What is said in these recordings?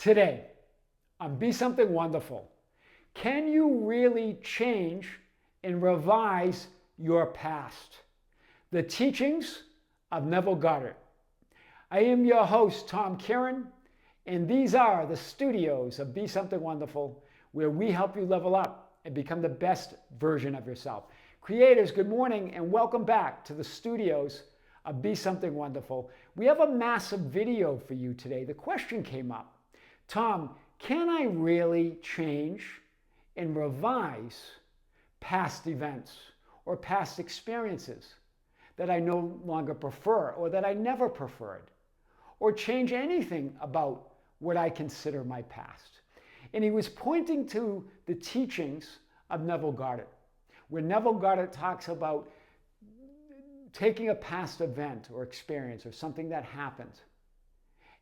Today, on Be Something Wonderful, can you really change and revise your past? The teachings of Neville Goddard. I am your host, Tom Kearin, and these are the studios of Be Something Wonderful, where we help you level up and become the best version of yourself. Creators, good morning and welcome back to the studios of Be Something Wonderful. We have a massive video for you today. The question came up, Tom, can I really change and revise past events or past experiences that I no longer prefer or that I never preferred, or change anything about what I consider my past? And he was pointing to the teachings of Neville Goddard, where Neville Goddard talks about taking a past event or experience or something that happened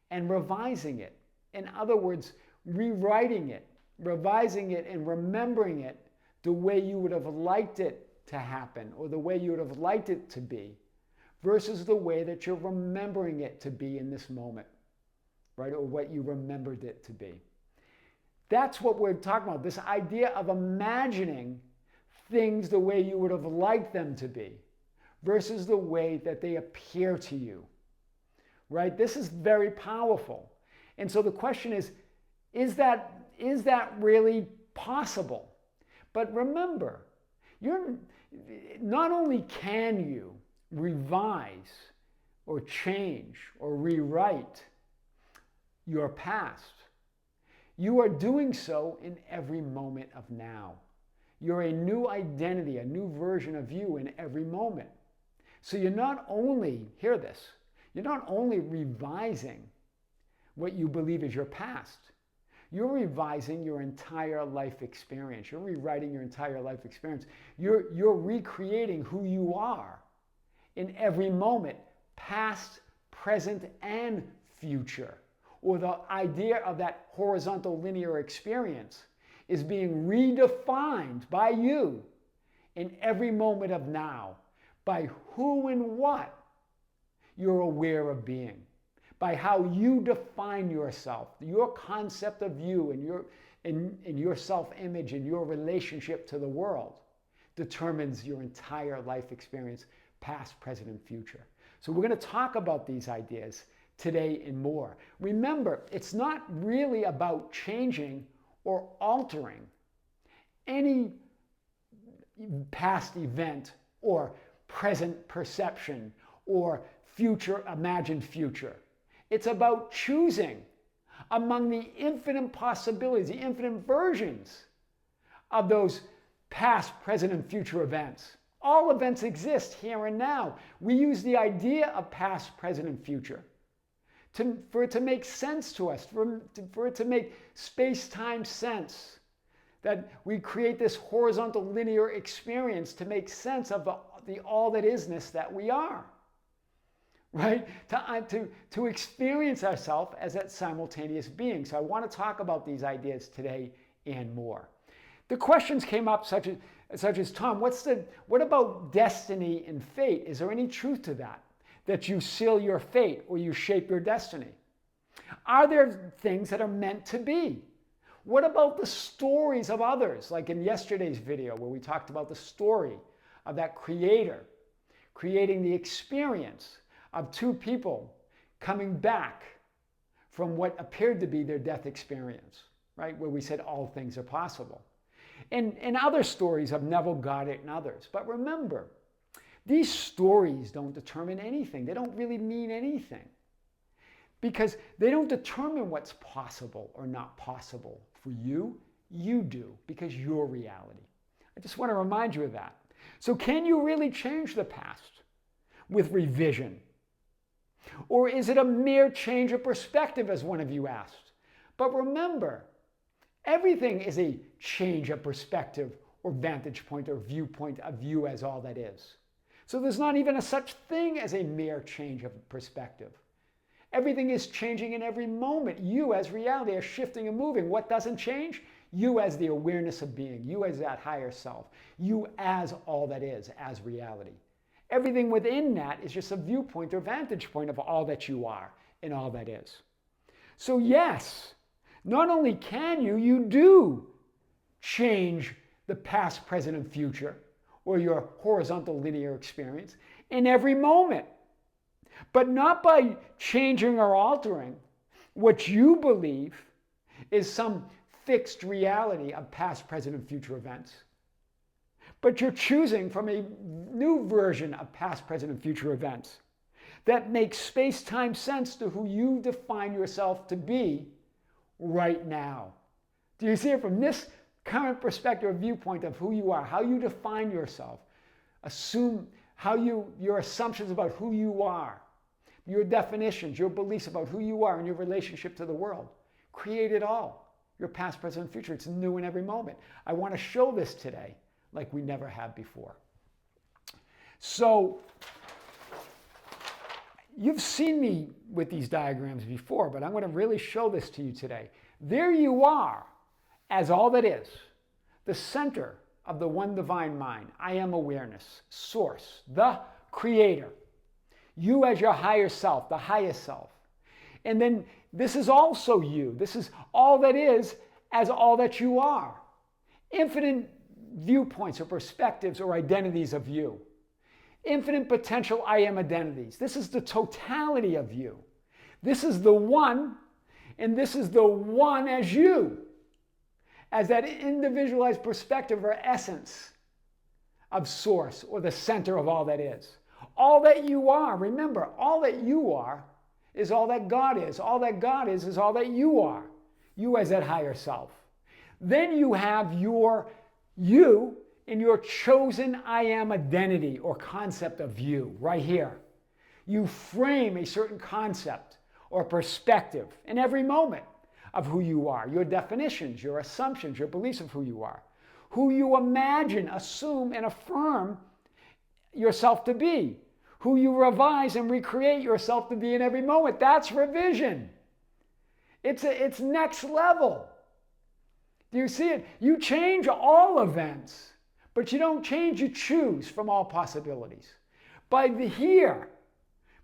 and revising it. In other words, rewriting it, revising it, and remembering it the way you would have liked it to happen or the way you would have liked it to be versus the way that you're remembering it to be in this moment, right? Or what you remembered it to be. That's what we're talking about, this idea of imagining things the way you would have liked them to be versus the way that they appear to you, right? This is very powerful. And so the question is that really possible? But remember, not only can you revise or change or rewrite your past, you are doing so in every moment of now. You're a new identity, a new version of you in every moment. So you're not only, hear this, you're not only revising what you believe is your past, you're revising your entire life experience. You're rewriting your entire life experience. You're recreating who you are in every moment, past, present, and future. Or the idea of that horizontal linear experience is being redefined by you in every moment of now by who and what you're aware of being, by how you define yourself, your concept of you and your self-image and your relationship to the world determines your entire life experience, past, present, and future. So we're going to talk about these ideas today and more. Remember, it's not really about changing or altering any past event or present perception or future, imagined future. It's about choosing among the infinite possibilities, the infinite versions of those past, present, and future events. All events exist here and now. We use the idea of past, present, and future for it to make sense to us, for it to make space-time sense. That we create this horizontal linear experience to make sense of the all that isness that we are. Right? To experience ourselves as that simultaneous being. So I want to talk about these ideas today and more. The questions came up such as Tom, what about destiny and fate? Is there any truth to that? That you seal your fate or you shape your destiny? Are there things that are meant to be? What about the stories of others? Like in yesterday's video where we talked about the story of that creator creating the experience of two people coming back from what appeared to be their death experience, right? Where we said all things are possible. And other stories of Neville Goddard and others. But remember, these stories don't determine anything. They don't really mean anything. Because they don't determine what's possible or not possible for you. You do, because you're reality. I just want to remind you of that. So can you really change the past with revision? Or is it a mere change of perspective, as one of you asked? But remember, everything is a change of perspective or vantage point or viewpoint of you as all that is. So there's not even a such thing as a mere change of perspective. Everything is changing in every moment. You as reality are shifting and moving. What doesn't change? You as the awareness of being. You as that higher self. You as all that is, as reality. Everything within that is just a viewpoint or vantage point of all that you are and all that is. So yes, Not only can you, you do change the past, present, and future, or your horizontal linear experience in every moment. But not by changing or altering what you believe is some fixed reality of past, present, and future events. But you're choosing from a new version of past, present, and future events that makes space-time sense to who you define yourself to be right now. Do you see it from this current perspective or viewpoint of who you are, how you define yourself? Assume how your assumptions about who you are, your definitions, your beliefs about who you are and your relationship to the world. Create it all. Your past, present, and future. It's new in every moment. I want to show this today like we never have before. So, you've seen me with these diagrams before, but I'm going to really show this to you today. There you are as all that is, the center of the one divine mind. I am awareness, source, the creator. You as your higher self, the highest self. And then this is also you. This is all that is as all that you are. Infinite viewpoints or perspectives or identities of you. Infinite potential I am identities. This is the totality of you. This is the one, and this is the one as you, as that individualized perspective or essence of source or the center of all that is. All that you are, remember, all that you are is all that God is. All that God is all that you are. You as that higher self. Then you have your you in your chosen I am identity or concept of you right here. You frame a certain concept or perspective in every moment of who you are, your definitions, your assumptions, your beliefs of who you are, who you imagine, assume, and affirm yourself to be, who you revise and recreate yourself to be in every moment. That's revision. It's next level. Do you see it? You change all events, but you don't change, you choose from all possibilities. By the here,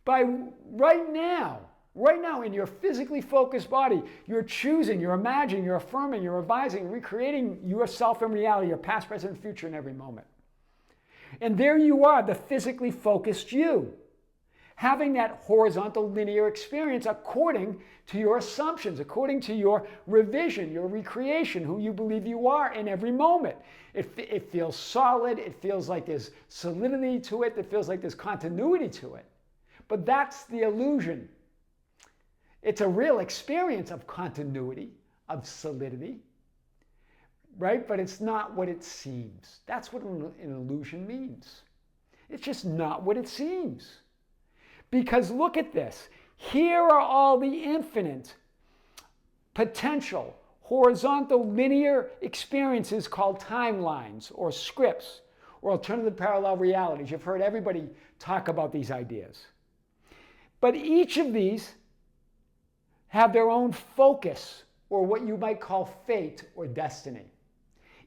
by right now in your physically focused body, you're choosing, you're imagining, you're affirming, you're revising, recreating yourself in reality, your past, present, and future in every moment. And there you are, the physically focused you, having that horizontal linear experience according to your assumptions, according to your revision, your recreation, who you believe you are in every moment. It feels solid, it feels like there's solidity to it, it feels like there's continuity to it. But that's the illusion. It's a real experience of continuity, of solidity, right? But it's not what it seems. That's what an illusion means. It's just not what it seems. Because look at this. Here are all the infinite potential horizontal linear experiences called timelines or scripts or alternative parallel realities. You've heard everybody talk about these ideas. But each of these have their own focus or what you might call fate or destiny.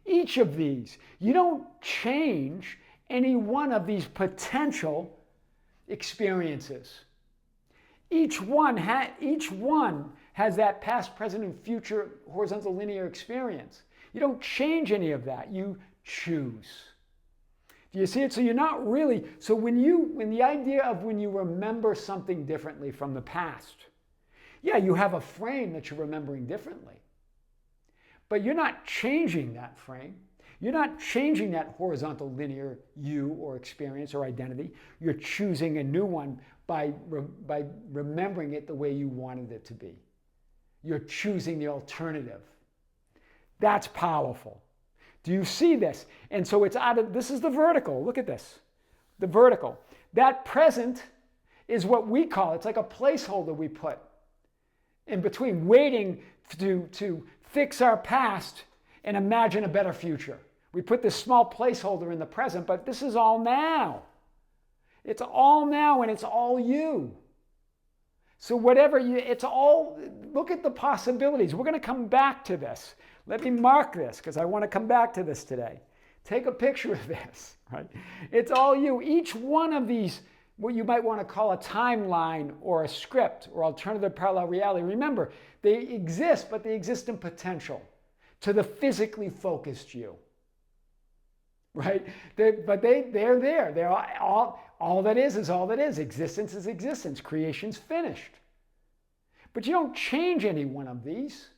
Each of these, you don't change any one of these potential experiences. Each one has that past, present, and future horizontal linear experience. You don't change any of that. You choose. Do you see it? So you're not really, so when the idea of when you remember something differently from the past, yeah, you have a frame that you're remembering differently. But you're not changing that frame. You're not changing that horizontal linear you or experience or identity. You're choosing a new one by remembering it the way you wanted it to be. You're choosing the alternative. That's powerful. Do you see this? And so it's out of, this is the vertical. Look at this. The vertical. That present is what we call, it's like a placeholder we put in between, waiting to fix our past and imagine a better future. We put this small placeholder in the present, but this is all now. It's all now and it's all you. So whatever you, it's all, look at the possibilities. We're going to come back to this. Let me mark this because I want to come back to this today. Take a picture of this, right? It's all you. Each one of these what you might want to call a timeline or a script or alternative parallel reality. Remember, they exist, but they exist in potential to the physically focused you. Right? They're there. They're all that is all that is. Existence is existence. Creation's finished. But you don't change any one of these.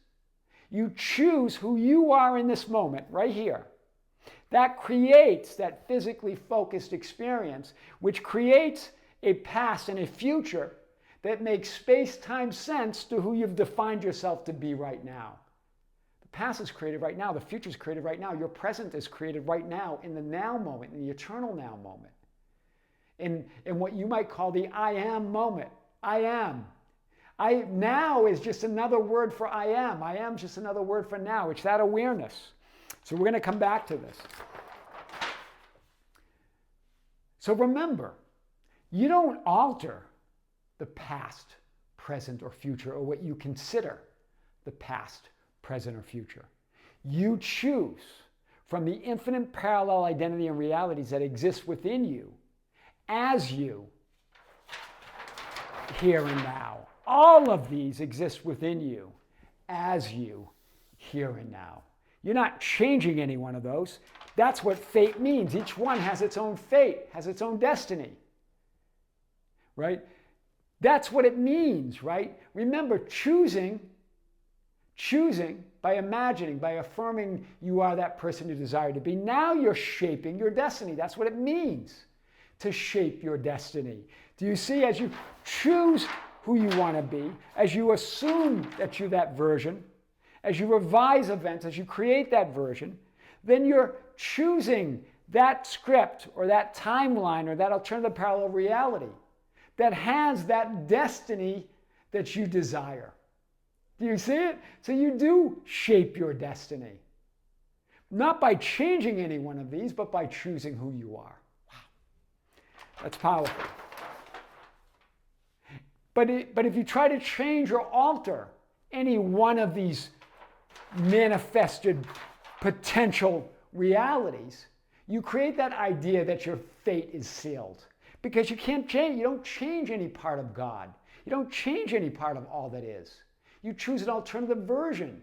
You choose who you are in this moment, right here. That creates that physically focused experience, which creates a past and a future that makes space-time sense to who you've defined yourself to be right now. The past is created right now. The future is created right now. Your present is created right now in the now moment, in the eternal now moment. In what you might call the I am moment. I am. Now is just another word for I am. I am is just another word for now. It's that awareness. So we're going to come back to this. So remember, you don't alter the past, present, or future, or what you consider the past, present, or future. You choose from the infinite parallel identity and realities that exist within you as you, here and now. All of these exist within you as you, here and now. You're not changing any one of those. That's what fate means. Each one has its own fate, has its own destiny. Right? That's what it means, right? Remember, choosing by imagining, by affirming you are that person you desire to be. Now you're shaping your destiny. That's what it means to shape your destiny. Do you see, as you choose who you want to be, as you assume that you're that version, as you revise events, as you create that version, then you're choosing that script or that timeline or that alternative parallel reality that has that destiny that you desire. Do you see it? So you do shape your destiny. Not by changing any one of these, but by choosing who you are. Wow. That's powerful. But if you try to change or alter any one of these manifested potential realities, you create that idea that your fate is sealed. Because you can't change, you don't change any part of God. You don't change any part of all that is. You choose an alternative version.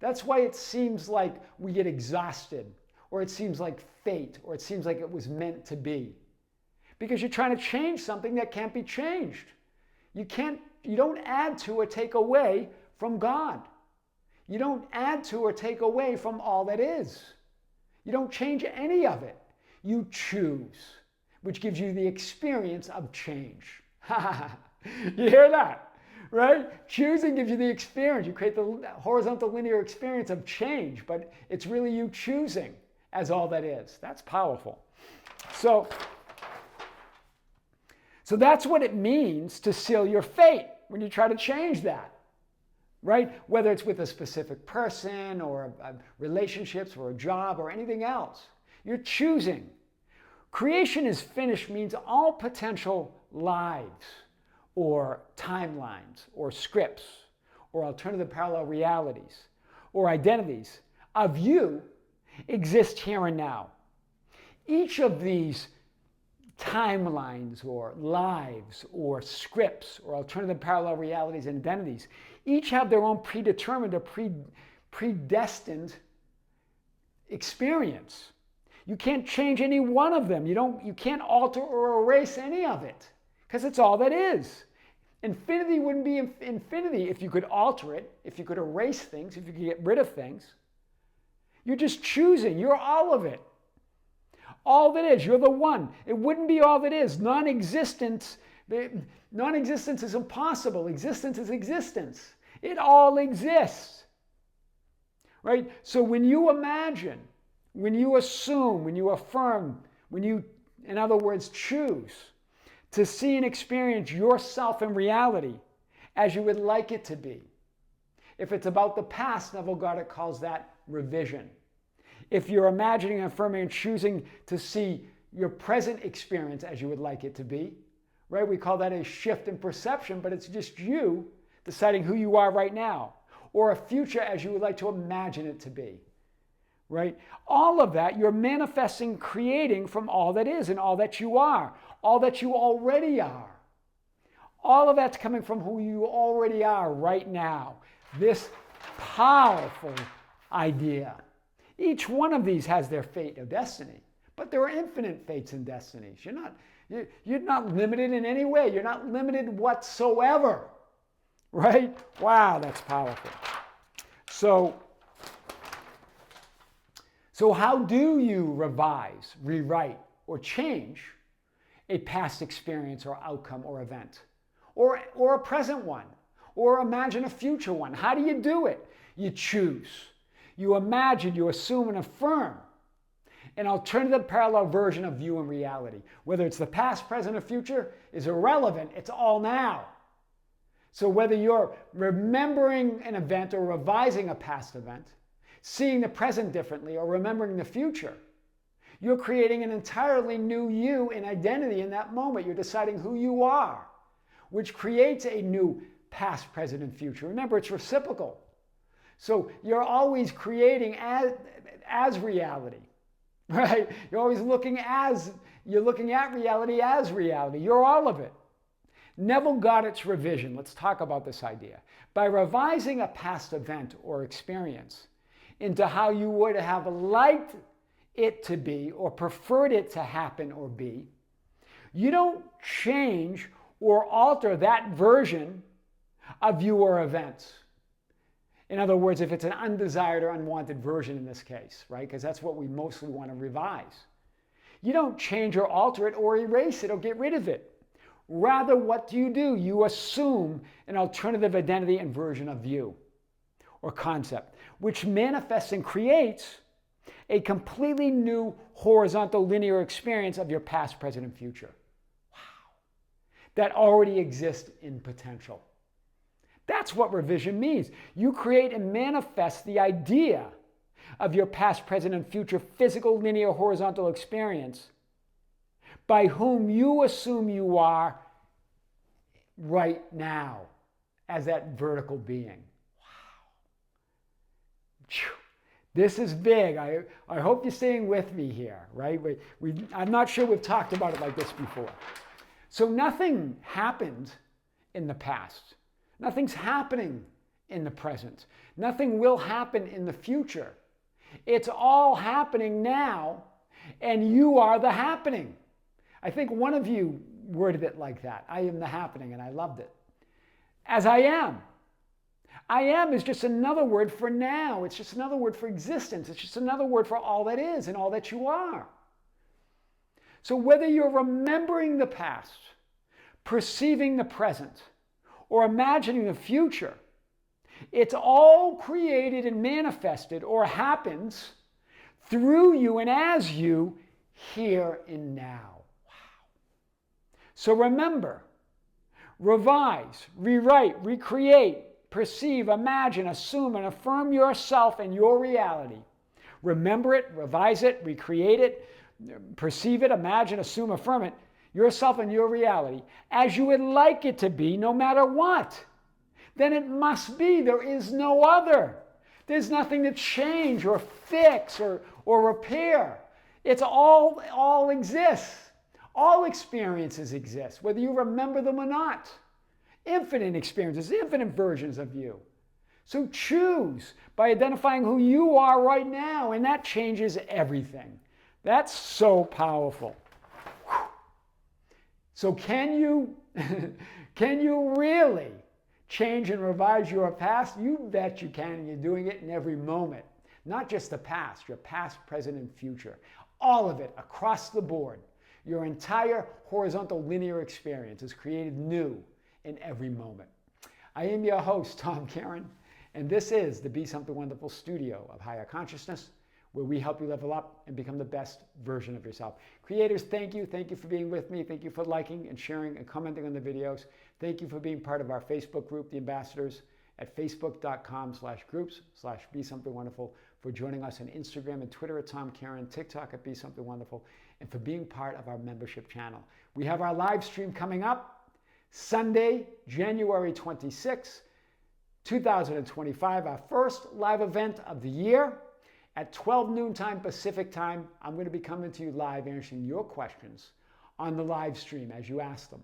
That's why it seems like we get exhausted, or it seems like fate, or it seems like it was meant to be. Because you're trying to change something that can't be changed. You don't add to or take away from God. You don't add to or take away from all that is. You don't change any of it. You choose, which gives you the experience of change. You hear that, right? Choosing gives you the experience. You create the horizontal linear experience of change, but it's really you choosing as all that is. That's powerful. So that's what it means to seal your fate when you try to change that, right? Whether it's with a specific person or relationships or a job or anything else. You're choosing. Creation is finished means all potential lives or timelines or scripts or alternative parallel realities or identities of you exist here and now. Each of these timelines or lives or scripts or alternative parallel realities and identities each have their own predetermined or predestined experience. You can't change any one of them. You can't alter or erase any of it because it's all that is. Infinity wouldn't be infinity if you could alter it, if you could erase things, if you could get rid of things. You're just choosing. You're all of it. All that is. You're the one. It wouldn't be all that is. Non-existence is impossible. Existence is existence. It all exists. Right? So when you imagine, when you assume, when you affirm, when you, in other words, choose to see and experience yourself in reality as you would like it to be. If it's about the past, Neville Goddard calls that revision. If you're imagining, affirming, and choosing to see your present experience as you would like it to be, right? We call that a shift in perception, but it's just you deciding who you are right now, or a future as you would like to imagine it to be, right? All of that you're manifesting, creating from all that is and all that you are. all that you already are. All of that's coming from who you already are right now. This powerful idea. Each one of these has their fate or destiny, but there are infinite fates and destinies. You're not limited in any way. You're not limited whatsoever, right? Wow, that's powerful. So how do you revise, rewrite, or change a past experience or outcome or event? Or a present one? Or imagine a future one? How do you do it? You choose. You imagine, you assume, and affirm an alternative parallel version of you and reality. Whether it's the past, present, or future is irrelevant. It's all now. So whether you're remembering an event or revising a past event, seeing the present differently, or remembering the future, you're creating an entirely new you and identity in that moment. You're deciding who you are, which creates a new past, present, and future. Remember, it's reciprocal. So you're always creating as reality, right? You're always looking at reality as reality. You're all of it. Neville Goddard's revision, let's talk about this idea. By revising a past event or experience into how you would have liked it to be or preferred it to happen or be, you don't change or alter that version of you or events. In other words, if it's an undesired or unwanted version in this case, right? Because that's what we mostly want to revise. You don't change or alter it or erase it or get rid of it. Rather, what do? You assume an alternative identity and version of you or concept, which manifests and creates a completely new horizontal linear experience of your past, present, and future. Wow. That already exists in potential. That's what revision means. You create and manifest the idea of your past, present, and future physical, linear, horizontal experience by whom you assume you are right now as that vertical being. Wow. This is big. I hope you're staying with me here, right? I'm not sure we've talked about it like this before. So nothing happened in the past. Nothing's happening in the present. Nothing will happen in the future. It's all happening now, and you are the happening. I think one of you worded it like that. I am the happening, and I loved it. As I am. I am is just another word for now. It's just another word for existence. It's just another word for all that is and all that you are. So whether you're remembering the past, perceiving the present, or imagining the future, it's all created and manifested or happens through you and as you here and now. Wow. So remember, revise, rewrite, recreate, perceive, imagine, assume, and affirm yourself and your reality. Remember it, revise it, recreate it, perceive it, imagine, assume, affirm it, yourself and your reality, as you would like it to be, no matter what. Then it must be. There is no other. There's nothing to change or fix or repair. It's all exists. All experiences exist, whether you remember them or not. Infinite experiences, infinite versions of you. So choose by identifying who you are right now, and that changes everything. That's so powerful. So can you really change and revise your past? You bet you can, and you're doing it in every moment. Not just the past, your past, present, and future. All of it, across the board. Your entire horizontal linear experience is created new in every moment. I am your host, Tom Kearin, and this is the Be Something Wonderful studio of higher consciousness, where we help you level up and become the best version of yourself. Creators, thank you. Thank you for being with me. Thank you for liking and sharing and commenting on the videos. Thank you for being part of our Facebook group, The Ambassadors, at facebook.com/groups/BeSomethingWonderful, for joining us on Instagram and Twitter at Tom Kearin, TikTok at Be Something Wonderful, and for being part of our membership channel. We have our live stream coming up Sunday, January 26, 2025, our first live event of the year. At 12 noon time Pacific time, I'm going to be coming to you live answering your questions on the live stream as you ask them.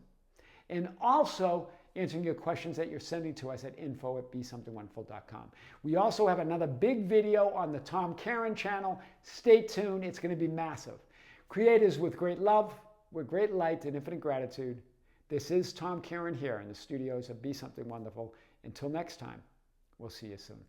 And also answering your questions that you're sending to us at info@besomethingwonderful.com. We also have another big video on the Tom Kearin channel. Stay tuned. It's going to be massive. Creators with great love, with great light and infinite gratitude. This is Tom Kearin here in the studios of Be Something Wonderful. Until next time, we'll see you soon.